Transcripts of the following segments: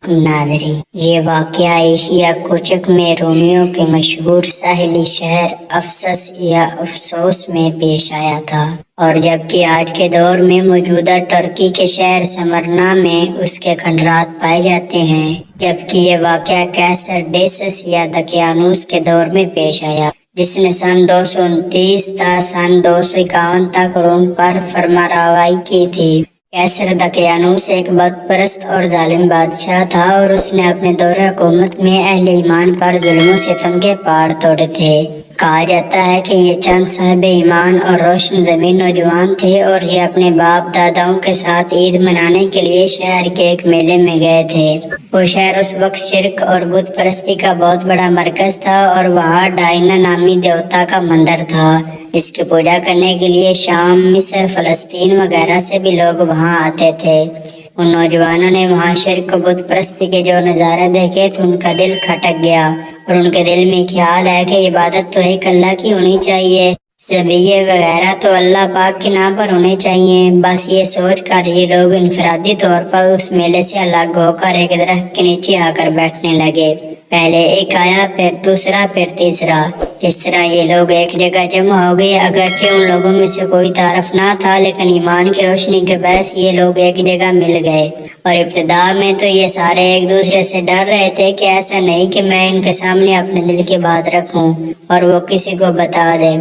नाजरी ये वाकया एशिया कोचक में रोमियो के मशहूर साहिली शहर अफसस या अफसोस में पेश आया था, और जबकि आज के दौर में मौजूदा टर्की के शहर समरना में उसके खंडरात पाए जाते हैं, जबकि ये वाकया कैसर डेसस या दकियानूस के दौर में पेश आया, जिसने सन 229 था सन 251 तक रोम पर फरमारवाई की थी। कैसर दकियानूस एक बदपरस्त और जालिम बादशाह था और उसने अपने दौरे हुकूमत में अहले ईमान पर जुल्म सितम के पहाड़ तोड़े थे। कहा जाता है कि ये चंद साहिब ईमान और रोशन जमीन नौजवान थे और ये अपने बाप दादाओं के साथ ईद मनाने के लिए शहर के एक मेले में गए थे। वो शहर उस वक्त शिरक और बुत परस्ती का बहुत बड़ा मरकज था और वहाँ डायना नामी देवता का मंदिर था, जिसकी पूजा करने के लिए शाम, मिस्र, फलस्तीन वगैरह से भी लोग वहाँ आते थे। उन नौजवानों ने वहाँ शिरक बुत परस्ती के जो नज़ारे देखे तो उनका दिल खटक गया और उनके दिल में ख्याल है कि इबादत तो एक अल्लाह की होनी चाहिए, ज़बीये वगैरह तो अल्लाह पाक के नाम पर होने चाहिए। बस ये सोच कर ये लोग इनफरादी तौर पर उस मेले से अलग होकर एक दरख्त के नीचे आकर बैठने लगे। पहले एक आया, फिर दूसरा, फिर तीसरा। जिस तरह ये लोग एक जगह जमा हो गए, अगरचे उन लोगों में से कोई तारफ ना था, लेकिन ईमान की रोशनी के बहस ये लोग एक जगह मिल गए। और इब्तिदा में तो ये सारे एक दूसरे से डर रहे थे कि ऐसा नहीं कि मैं इनके सामने अपने दिल की बात रखूं और वो किसी को बता दे।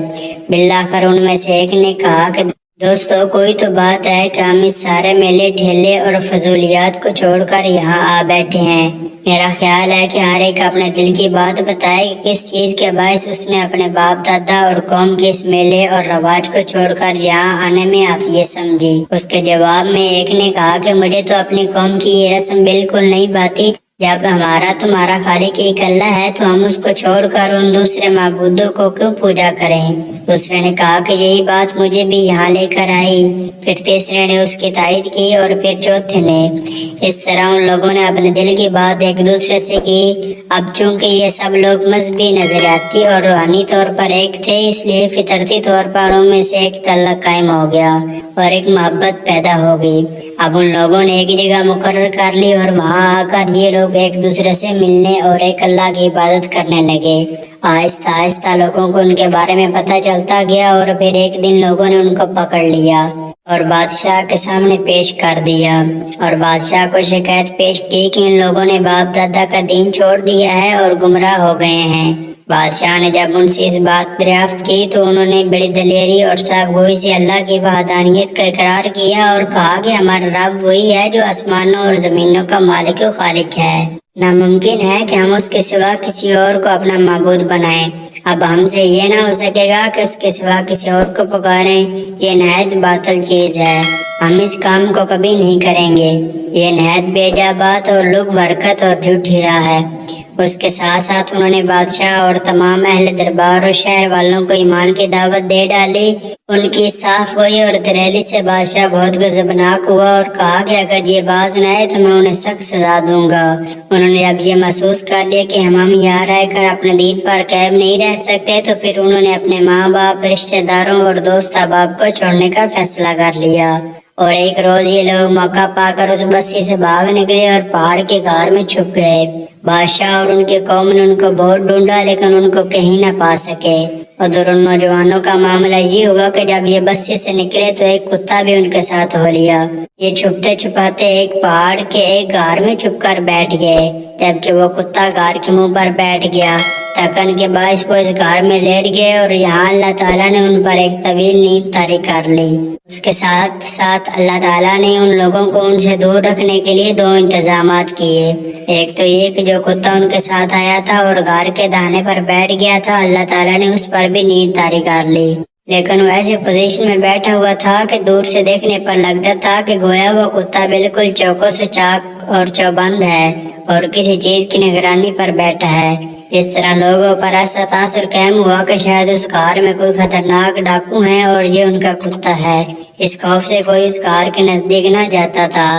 बिल्लाखिर उनमें से एक ने कहा कि दोस्तों, कोई तो बात है कि हम इस सारे मेले ठेले और फजूलियात को छोड़कर यहाँ आ बैठे हैं। मेरा ख्याल है कि हर एक अपने दिल की बात बताए कि किस चीज के बायस उसने अपने बाप दादा और कौम के इस मेले और रवाज को छोड़कर यहाँ आने में आफियत समझी। उसके जवाब में एक ने कहा कि मुझे तो अपनी कौम की ये रस्म बिल्कुल नहीं भाती। जब हमारा तुम्हारा खालिक एक अल्लाह है तो हम उसको छोड़कर उन दूसरे माबूदों को क्यों पूजा करें। दूसरे ने कहा कि यही बात मुझे भी यहाँ लेकर आई। फिर तीसरे ने उसकी तारीफ की और फिर चौथे ने। इस तरह उन लोगों ने अपने दिल की बात एक दूसरे से की। अब चूंकि ये सब लोग मजहबी, नजरियाती और रूहानी तौर पर एक थे, इसलिए फितरती तौर पर उनमें से एक तल्लक कायम हो गया और एक मोहब्बत पैदा हो गई। अब उन लोगों ने एक जगह मुकर्रर कर ली और वहाँ आकर ये लोग एक दूसरे से मिलने और एक अल्लाह की इबादत करने लगे। आहिस्ता आहिस्ता लोगों को उनके बारे में पता चलता गया और फिर एक दिन लोगों ने उनको पकड़ लिया और बादशाह के सामने पेश कर दिया और बादशाह को शिकायत पेश की कि इन लोगों ने बाप दादा का दीन छोड़ दिया है और गुमराह हो गए हैं। बादशाह ने जब उनसे इस बात दरियाफ्त की तो उन्होंने बड़ी दलेरी और साफ़गोई से अल्लाह की वहदानियत का इकरार किया और कहा कि हमारा रब वही है जो आसमानों और ज़मीनों का मालिक और खालिक है। नामुमकिन है कि हम उसके सिवा किसी और को अपना माबूद बनाएं। अब हमसे ये ना हो सकेगा कि उसके सिवा किसी और को पुकारें। ये नहायत बातिल चीज़ है, हम इस काम को कभी नहीं करेंगे। ये नहायत बेजा बात और लुग बरकत और झूठी राह है। उसके साथ साथ उन्होंने बादशाह और तमाम अहले दरबार और शहर वालों को ईमान की दावत दे डाली। उनकी साफ गोई और दलेरी से बादशाह बहुत गज़बनाक हुआ और कहा कि अगर ये बाज न आए तो मैं उन्हें सख्त सजा दूंगा। उन्होंने अब ये महसूस कर लिया कि हम यहाँ रहकर अपने दीन पर कायम नहीं रह सकते, तो फिर उन्होंने अपने माँ बाप, रिश्तेदारों और दोस्त अहबाब को छोड़ने का फैसला कर लिया। और एक रोज ये लोग मौका पाकर उस बस्ती से भाग निकले और पहाड़ के गार में छुप गए। बादशाह और उनके कौम ने उनको बहुत ढूंढा लेकिन उनको कहीं न पा सके। और उन नौजवानों का मामला ये हुआ कि जब ये बस्ती से निकले तो एक कुत्ता भी उनके साथ हो लिया। ये छुपते छुपाते एक पहाड़ के एक गार में छुपकर बैठ गए। जबकि वो कुत्ता गार के मुंह पर बैठ गया, थकन के बायस वो इस गार में लेट गए और यहाँ अल्लाह ताला ने उन पर एक तवील नींद तारी कर ली। उसके साथ साथ अल्लाह ताला ने उन लोगों को उनसे दूर रखने के लिए दो इंतजामात किए। एक तो ये कि जो कुत्ता उनके साथ आया था और गार के दाने पर बैठ गया था, अल्लाह ताला ने उस पर भी नींद तारी कर ली। लेकिन वो ऐसी पोजीशन में बैठा हुआ था कि दूर से देखने पर लगता था कि गोया वो कुत्ता बिल्कुल चौकों से चाक और चौबंद है और किसी चीज की निगरानी पर बैठा है। इस तरह लोगों पर ऐसा तासुर कायम हुआ कि शायद उस कार में कोई खतरनाक डाकू है और ये उनका कुत्ता है। इस खौफ से कोई उस कार के नजदीक न जाता था।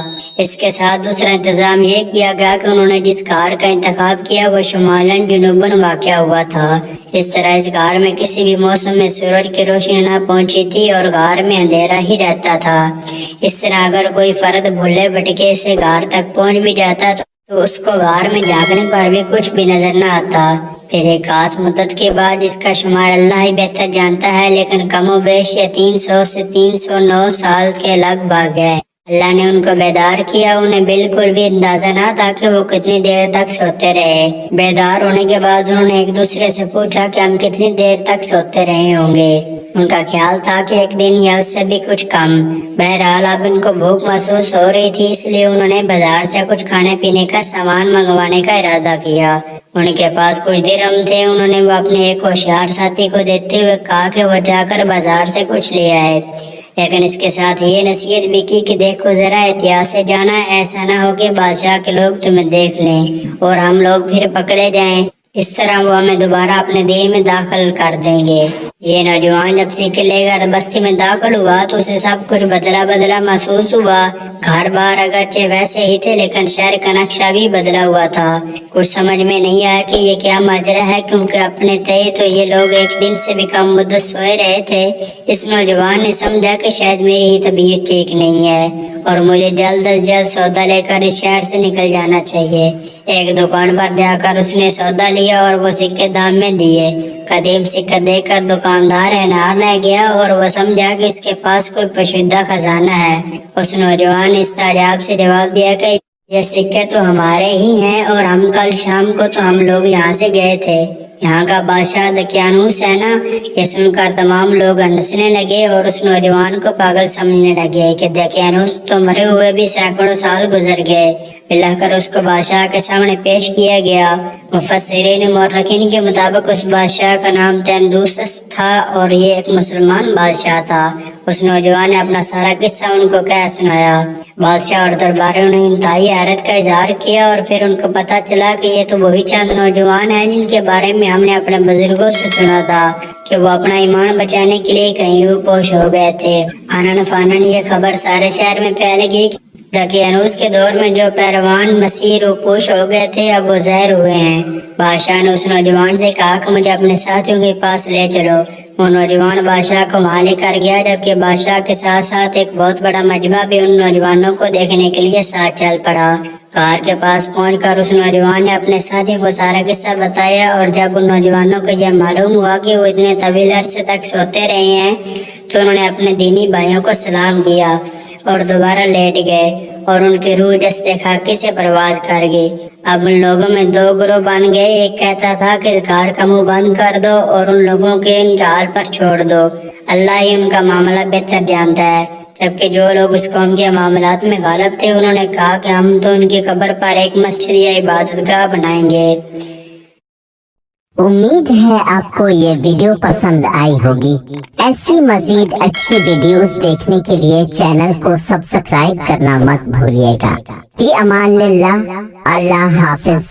इसके साथ दूसरा इंतजाम ये किया गया कि उन्होंने जिस कार का इंतखाब किया वो शुमालन जुनूबन वाक़या हुआ था। इस तरह इस कार में किसी भी मौसम में सूरज की रोशनी न पहुंची थी और कार में अंधेरा ही रहता था। इस तरह अगर कोई फर्द भूले भटके से कार तक पहुंच भी जाता तो उसको गार में जागने पर भी कुछ भी नजर न आता। फिर एक खास मुद्दत के बाद, जिसका शुमार अल्लाह ही बेहतर जानता है, लेकिन कमोबेश ये 300 से 309 साल के लगभग है, अल्लाह ने उनको बेदार किया। उन्हें बिल्कुल भी अंदाजा ना था कि वो कितनी देर तक सोते रहे। बेदार होने के बाद उन्होंने एक दूसरे से पूछा कि हम कितनी देर तक सोते रहे होंगे। उनका ख्याल था कि एक दिन या उससे भी कुछ कम। बहरहाल अब इनको भूख महसूस हो रही थी, इसलिए उन्होंने बाजार से कुछ खाने पीने का सामान मंगवाने का इरादा किया। उनके पास कुछ दिरहम थे। उन्होंने वो अपने एक होशियार साथी को देते हुए कहा कि वो जाकर बाजार से कुछ ले आए, लेकिन इसके साथ ये नसीहत भी की कि देखो जरा एहतियात से जाना, ऐसा ना हो कि बादशाह के लोग तुम्हें देख लें और हम लोग फिर पकड़े जाएं। इस तरह वो हमें दोबारा अपने दीन में दाखिल कर देंगे। ये नौजवान जब सीख लेकर बस्ती में दाखिल हुआ तो उसे सब कुछ बदला बदला महसूस हुआ। घर बार अगरचे वैसे ही थे, लेकिन शहर का नक्शा भी बदला हुआ था। कुछ समझ में नहीं आया कि ये क्या माजरा है, क्योंकि अपने तय तो ये लोग एक दिन से भी कम मुद्दत सोए रहे थे। इस नौजवान ने समझा कि शायद मेरी ही तबीयत ठीक नहीं है और मुझे जल्द से जल्द सौदा लेकर इस शहर से निकल जाना चाहिए। एक दुकान पर जाकर उसने सौदा लिया और वो सिक्के दाम में दिए। कदीम सिक्का देकर दुकानदार हैरान रह गया और वो समझा कि इसके पास कोई पोशीदा खजाना है। उस नौजवान ने इस्ताजाब से जवाब दिया कि ये सिक्के तो हमारे ही हैं और हम कल शाम को तो हम लोग यहाँ से गए थे। यहाँ का बादशाह दकियानूस है ना। ये सुनकर तमाम लोग हंसने लगे और उस नौजवान को पागल समझने लगे कि दकियानूस तो मरे हुए भी सैकड़ों साल गुजर गए। मिलाकर उसको बादशाह के सामने पेश किया गया। मुफस्सिरीन मुअर्रिखीन के मुताबिक उस बादशाह का नाम तैनदूसस था और ये एक मुसलमान बादशाह था। उस नौजवान ने अपना सारा किस्सा उनको कह सुनाया। बादशाह और दरबारियों ने इंतहाई हैरत का इजहार किया और फिर उनको पता चला कि ये तो वही चंद नौजवान हैं जिनके बारे में हमने अपने बुजुर्गों से सुना था कि वो अपना ईमान बचाने के लिए कहीं रूपोश हो गए थे। आनन फानन ये खबर सारे शहर में फैल गई। दकियानूस के दौर में जो पैरवान मसीह रूपोश हो गए थे, अब वो ज़ाहिर हुए हैं। बादशाह ने उस नौजवान से कहा कि मुझे अपने साथियों के पास ले चलो। वो नौजवान बादशाह को वहाँ लेकर गया, जबकि बादशाह के साथ साथ एक बहुत बड़ा मजमा भी उन नौजवानों को देखने के लिए साथ चल पड़ा। कार के पास पहुंचकर उस नौजवान ने अपने साथियों को सारा किस्सा बताया और जब उन नौजवानों को यह मालूम हुआ कि वो इतने तवील अरसे तक सोते रहे हैं, तो उन्होंने अपने दीनी भाइयों को सलाम किया और दोबारा लेट गए और उनकी रूह जस्ते खाकी से परवाज कर गई। अब उन लोगों में दो ग्रोह बन गए। एक कहता था कि इस घर का मुंह बंद कर दो और उन लोगों के इनके हाल पर छोड़ दो, अल्लाह ही उनका मामला बेहतर जानता है। जबकि जो लोग उस कौम के मामलात में गालिब थे, उन्होंने कहा कि हम तो उनकी कब्र पर एक मस्जिद या इबादतगाह बनाएंगे। उम्मीद है आपको ये वीडियो पसंद आई होगी। ऐसी मजीद अच्छी वीडियोस देखने के लिए चैनल को सब्सक्राइब करना मत भूलिएगा। फी अमानिल्लाह, अल्लाह हाफिज।